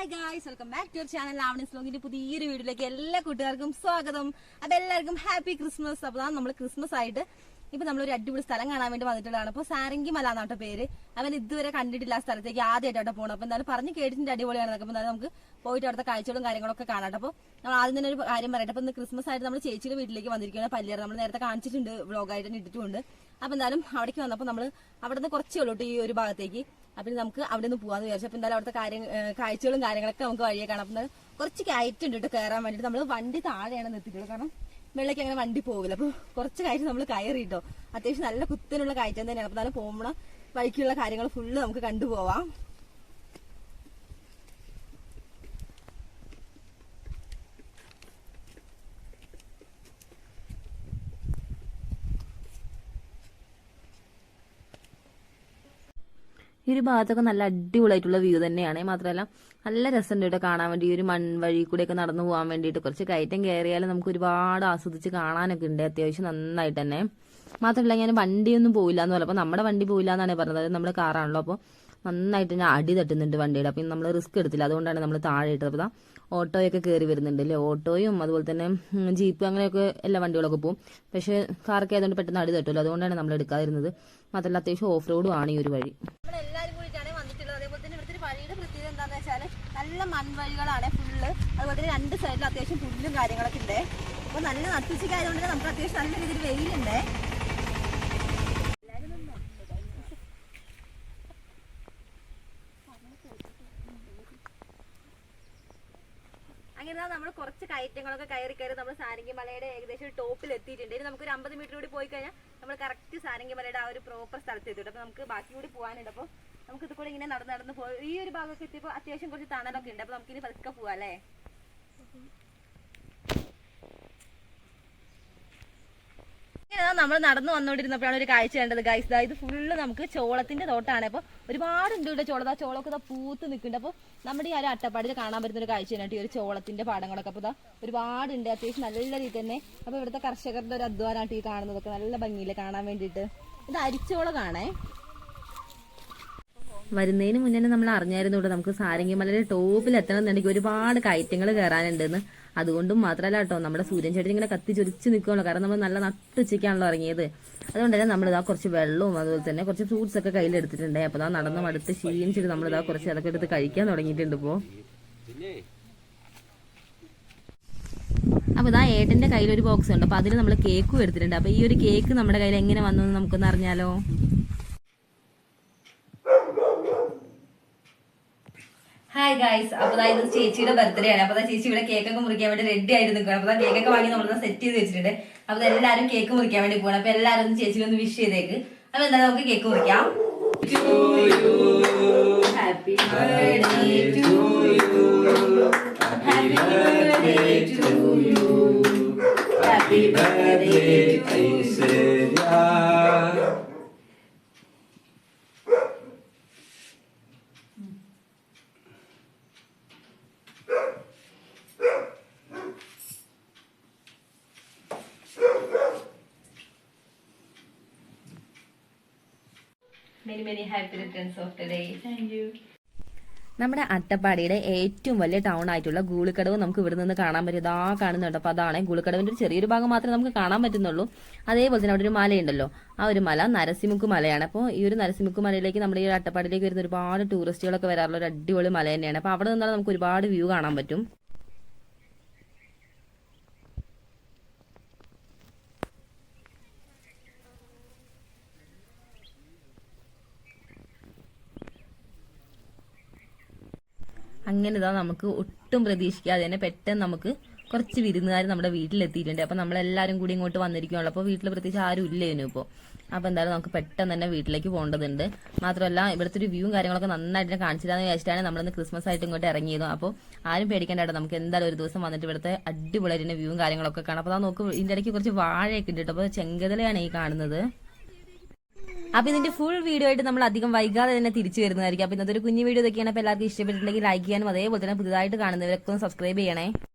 Hi guys, welcome back to your channel Avani's വ്ലോഗിന്റെ പുതിയൊരു വീഡിയോയിലേക്ക് എല്ലാ കൂട്ടുകാർക്കും സ്വാഗതം. അപ്പൊ എല്ലാവർക്കും ഹാപ്പി ക്രിസ്മസ്. അപ്പൊ നമ്മൾ ക്രിസ്മസ് ആയിട്ട് ഇപ്പൊ നമ്മളൊരു അടിപൊളി സ്ഥലം കാണാൻ വേണ്ടി വന്നിട്ടുള്ളതാണ്. അപ്പൊ സാരംഗി മല എന്നാട്ടോ പേര്. അവൻ ഇതുവരെ കണ്ടിട്ടില്ല ആ സ്ഥലത്തേക്ക്, ആദ്യമായിട്ടോ പോകണം. അപ്പൊ എന്തായാലും പറഞ്ഞ് കേട്ടിട്ടുണ്ട് അടിപൊളിയാണെന്നൊക്കെ. അപ്പൊ എന്തായാലും നമുക്ക് പോയിട്ട് അവിടുത്തെ കാഴ്ചകളും കാര്യങ്ങളൊക്കെ കാണാം. അപ്പൊ നമ്മൾ ആദ്യം തന്നെ ഒരു കാര്യം പറയട്ടെ. അപ്പൊ ഇന്ന് ക്രിസ്മസ് ആയിട്ട് നമ്മൾ ചേച്ചിയുടെ വീട്ടിലേക്ക് വന്നിരിക്കുകയാണ്. പല്ലിയാറ് നമ്മൾ നേരത്തെ കാണിച്ചിട്ടുണ്ട്, വ്ളോഗായിട്ട് തന്നെ ഇട്ടിട്ടുണ്ട്. അപ്പൊ എന്തായാലും അവിടേക്ക് വന്നപ്പോൾ നമ്മൾ അവിടെ നിന്ന് കുറച്ചേ ഉള്ളൂ ഈ ഒരു ഭാഗത്തേക്ക്. അപ്പൊ നമുക്ക് അവിടെ നിന്ന് പോകാന്ന് വിചാരിച്ചു. അപ്പൊ എന്തായാലും അവിടുത്തെ കാഴ്ചകളും കാര്യങ്ങളൊക്കെ നമുക്ക് വഴിയെ കാണാം. അപ്പൊ കുറച്ച് കയറ്റുണ്ട് കേട്ടോ കയറാൻ വേണ്ടിട്ട്. നമ്മൾ വണ്ടി താഴെയാണ് നിർത്തിയിട്ടുള്ളത്, കാരണം വെള്ളയ്ക്ക് അങ്ങനെ വണ്ടി പോകില്ല. അപ്പൊ കുറച്ച് കയറ്റം നമ്മൾ കയറിയിട്ടോ. അത്യാവശ്യം നല്ല കുത്തനുള്ള കയറ്റം തന്നെയാണ്. അപ്പൊ എന്നാലും പോകുമ്പോൾ വഴിക്കുള്ള കാര്യങ്ങൾ ഫുള്ള് നമുക്ക് കണ്ടുപോവാം. ഈ ഒരു ഭാഗത്തൊക്കെ നല്ല അടിപൊളിയായിട്ടുള്ള വ്യൂ തന്നെയാണ്. മാത്രമല്ല നല്ല രസമുണ്ട് കേട്ടോ കാണാൻ വേണ്ടി. ഈ ഒരു മൺവഴി കൂടെയൊക്കെ നടന്നു പോകാൻ വേണ്ടിയിട്ട് കുറച്ച് കയറ്റം കയറിയാലും നമുക്ക് ഒരുപാട് ആസ്വദിച്ച് കാണാനൊക്കെ ഉണ്ട്, അത്യാവശ്യം നന്നായിട്ട് തന്നെ. മാത്രമല്ല ഞാൻ വണ്ടിയൊന്നും പോയില്ല എന്ന് പറഞ്ഞപ്പോൾ നമ്മുടെ വണ്ടി പോയില്ല എന്നാണ് പറഞ്ഞത്. അത് നമ്മുടെ കാറാണല്ലോ, അപ്പോൾ നന്നായിട്ട് തന്നെ അടി തട്ടുന്നുണ്ട് വണ്ടിയുടെ. അപ്പം നമ്മൾ റിസ്ക് എടുത്തില്ല, അതുകൊണ്ടാണ് നമ്മൾ താഴെ ഇട്ടത്. അപ്പോൾ ഓട്ടോയൊക്കെ കയറി വരുന്നുണ്ട് അല്ലേ, ഓട്ടോയും അതുപോലെ തന്നെ ജീപ്പ് അങ്ങനെയൊക്കെ എല്ലാ വണ്ടികളൊക്കെ പോകും. പക്ഷേ കാറൊക്കെ ആയതുകൊണ്ട് പെട്ടെന്ന് അടി തട്ടുമല്ലോ, അതുകൊണ്ടാണ് നമ്മൾ എടുക്കാതിരുന്നത്. മാത്രമല്ല അത്യാവശ്യം ഓഫ് റോഡും ആണ് ഈ ഒരു വഴി. നല്ല മൺവഴികളാണ് ഫുള്ള്. അതുപോലെ തന്നെ രണ്ട് സൈഡിലും അത്യാവശ്യം പുല്ലും കാര്യങ്ങളൊക്കെ ഉണ്ട്. അപ്പൊ നല്ല നട്ടുച്ചയ്ക്കായതുകൊണ്ട് നമുക്ക് അത്യാവശ്യം നല്ല രീതിയിൽ വെയിലുണ്ട്. അങ്ങനെ നമ്മൾ കുറച്ച് കയറ്റങ്ങളൊക്കെ കയറി നമ്മൾ സാരംഗി മലയുടെ ഏകദേശം ടോപ്പിൽ എത്തിയിട്ടുണ്ട്. ഇനി നമുക്കൊരു 50 മീറ്റർ കൂടി പോയി കഴിഞ്ഞാൽ നമ്മൾ കറക്റ്റ് സാരംഗി മലയുടെ ആ ഒരു പ്രോപ്പർ സ്ഥലത്ത് എത്തിയിട്ടുണ്ട്. അപ്പൊ നമുക്ക് ബാക്കി കൂടി പോകാനുണ്ട്. അപ്പോൾ നമുക്ക് ഇത് കൂടെ ഇങ്ങനെ നടന്ന് പോയി ഈ ഒരു ഭാഗമൊക്കെ എത്തിയപ്പോൾ അത്യാവശ്യം കുറച്ച് തണലൊക്കെ ഉണ്ട്. അപ്പൊ നമുക്ക് ഇനി പതുക്കെ പോവാം അല്ലേ. നമ്മൾ നടന്നു വന്നോണ്ടിരുന്നപ്പോഴാണ് ഒരു കാഴ്ച കണ്ടത് ഗൈസ്. ഇത് ഫുള്ള് നമുക്ക് ചോളത്തിന്റെ തോട്ടാണ്. അപ്പൊ ഒരുപാടുണ്ട് ഇവിടെ ചോളം. ചോളമൊക്കെ പൂത്ത് നിൽക്കുന്നുണ്ട്. അപ്പൊ നമ്മുടെ ഈ ഒരു അട്ടപ്പാടിയിൽ കാണാൻ പറ്റുന്ന ഒരു കാഴ്ചയാണ് ഈ ഒരു ചോളത്തിന്റെ പാടങ്ങളൊക്കെ. അപ്പൊ ഒരുപാടുണ്ട്, അത്യാവശ്യം നല്ല രീതിയിൽ തന്നെ. അപ്പൊ ഇവിടുത്തെ കർഷകരുടെ ഒരു അധ്വാനായിട്ട് ഈ കാണുന്നതൊക്കെ നല്ല ഭംഗിയില് കാണാൻ വേണ്ടിയിട്ട്. ഇത് അരിച്ചോളം കാണേ. വരുന്നതിന് മുന്നേ നമ്മൾ അറിഞ്ഞായിരുന്നു ഇവിടെ നമുക്ക് സാരംഗി മലയുടെ ടോപ്പിൽ എത്തണം എന്നുണ്ടെങ്കിൽ ഒരുപാട് കയറ്റങ്ങൾ കയറാനുണ്ടെന്ന്. അതുകൊണ്ടും മാത്രമല്ല കേട്ടോ, നമ്മുടെ സൂര്യൻ ചേട്ടൻ ഇങ്ങനെ കത്തി ചൊരിച്ച് നിൽക്കുകയുള്ളൂ, കാരണം നമ്മൾ നല്ല നട്ടുച്ചയ്ക്കാണല്ലോ ഇറങ്ങിയത്. അതുകൊണ്ട് തന്നെ നമ്മളിതാ കുറച്ച് വെള്ളവും അതുപോലെ തന്നെ കുറച്ച് ഫ്രൂട്ട്സ് ഒക്കെ കയ്യിലെടുത്തിട്ടുണ്ട്. അപ്പോൾ ഇതാ നടന്ന് മടുത്ത് ക്ഷീണിച്ചിട്ട് നമ്മളിതാ കുറച്ച് അതൊക്കെ എടുത്ത് കഴിക്കാൻ തുടങ്ങിയിട്ടുണ്ട് ഇപ്പോൾ. അപ്പോൾ ഇതാ ഏട്ടന്റെ കയ്യിലൊരു ബോക്സ് ഉണ്ട്, അപ്പോൾ അതിൽ നമ്മൾ കേക്കും എടുത്തിട്ടുണ്ട്. അപ്പോൾ ഈ ഒരു കേക്ക് നമ്മുടെ കയ്യിൽ എങ്ങനെ വന്നു എന്ന് നമുക്കൊന്ന് അറിഞ്ഞാലോ. ഹായ് ഗൈസ്, അപ്പൊ ഇത് ചേച്ചിയുടെ ബർത്ത്ഡേ ആണ്. അപ്പൊ ചേച്ചി ഇവിടെ കേക്കൊക്കെ മുറിക്കാൻ വേണ്ടി റെഡി ആയിട്ട് നിൽക്കണം. അപ്പൊ കേക്കൊക്കെ വാങ്ങി നമ്മൾ സെറ്റ് ചെയ്ത് വെച്ചിട്ടുണ്ട്. അപ്പൊ എല്ലാവരും കേക്ക് മുറിക്കാൻ വേണ്ടി പോകണം. അപ്പൊ എല്ലാവരും ഒന്ന് ചേച്ചി ഒന്ന് വിഷ് ചെയ്തേക്ക്. അപ്പൊ എന്തായാലും നമുക്ക് കേക്ക് മുറിക്കാം. Happy birthday to you, happy birthday to you, happy birthday Aishwarya. Many, many happy returns of the day. Thank you. നമ്മുടെ അട്ടപ്പാടിയുടെ ഏറ്റവും വലിയ ടൗൺ ആയിട്ടുള്ള ഗൂളിക്കടവ് നമുക്ക് ഇവിടെ നിന്ന് കാണാൻ പറ്റും. ഇതാ കാണുന്നുണ്ട്. അപ്പോൾ അതാണ് ഗൂളിക്കടവിന്റെ ഒരു ചെറിയൊരു ഭാഗം മാത്രമേ നമുക്ക് കാണാൻ പറ്റുന്നുള്ളൂ. അതേപോലെ തന്നെ അവിടെ ഒരു മലയുണ്ടല്ലോ, ആ ഒരു മല നരസിമുക്ക് മലയാണ്. അപ്പോൾ ഈ ഒരു നരസിമുക്ക് മലയിലേക്ക് നമ്മുടെ ഈ അട്ടപ്പാടിയിലേക്ക് വരുന്ന ഒരുപാട് ടൂറിസ്റ്റുകളൊക്കെ വരാറുള്ള ഒരു അടിപൊളി മല തന്നെയാണ്. അപ്പോൾ അവിടെ നിന്നാൽ നമുക്ക് ഒരുപാട് വ്യൂ കാണാൻ പറ്റും. അങ്ങനെ ഇതാ നമുക്ക് ഒട്ടും പ്രതീക്ഷിക്കാതെ തന്നെ പെട്ടെന്ന് നമുക്ക് കുറച്ച് വിരുന്നുകാർ നമ്മുടെ വീട്ടിലെത്തിയിട്ടുണ്ട്. അപ്പോൾ നമ്മളെല്ലാവരും കൂടി ഇങ്ങോട്ട് വന്നിരിക്കുകയുള്ളൂ. അപ്പോൾ വീട്ടിൽ പ്രത്യേകിച്ച് ആരും ഇല്ലേനു ഇപ്പോൾ. അപ്പോൾ എന്തായാലും നമുക്ക് പെട്ടെന്ന് തന്നെ വീട്ടിലേക്ക് പോകേണ്ടതുണ്ട്. മാത്രമല്ല ഇവിടുത്തെ ഒരു വ്യൂ കാര്യങ്ങളൊക്കെ നന്നായിട്ട് കാണിച്ചിട്ടാന്ന് വിചാരിച്ചിട്ടാണ് നമ്മളിന്ന് ക്രിസ്മസ് ആയിട്ട് ഇങ്ങോട്ട് ഇറങ്ങിയത്. അപ്പോൾ ആരും പേടിക്കേണ്ട, നമുക്ക് എന്തായാലും ഒരു ദിവസം വന്നിട്ട് ഇവിടുത്തെ അടിപൊളിയായിട്ട് വ്യൂവും കാര്യങ്ങളൊക്കെ കാണാം. അപ്പോൾ നോക്ക് ഇതിൻ്റെ ഇടയ്ക്ക് കുറച്ച് വാഴയൊക്കെ ഉണ്ട് കേട്ടോ. അപ്പോൾ ചെങ്കതലയാണ് ഈ കാണുന്നത്. അപ്പൊ ഇതിന്റെ ഫുൾ വീഡിയോ ആയിട്ട് നമ്മൾ അധികം വൈകാതെ തന്നെ തിരിച്ചു വരുന്നതായിരിക്കും. അപ്പൊ ഇന്നത്തെ ഒരു കുഞ്ഞു വീഡിയോ ഇതൊക്കെയാണ്. അപ്പൊ എല്ലാവർക്കും ഇഷ്ടപ്പെട്ടിട്ടുണ്ടെങ്കിൽ ലൈക്ക് ചെയ്യാനും അതേപോലെ തന്നെ പുതുതായിട്ട് കാണുന്നവരൊക്കെ ഒന്ന് സബ്സ്ക്രൈബ് ചെയ്യണേ.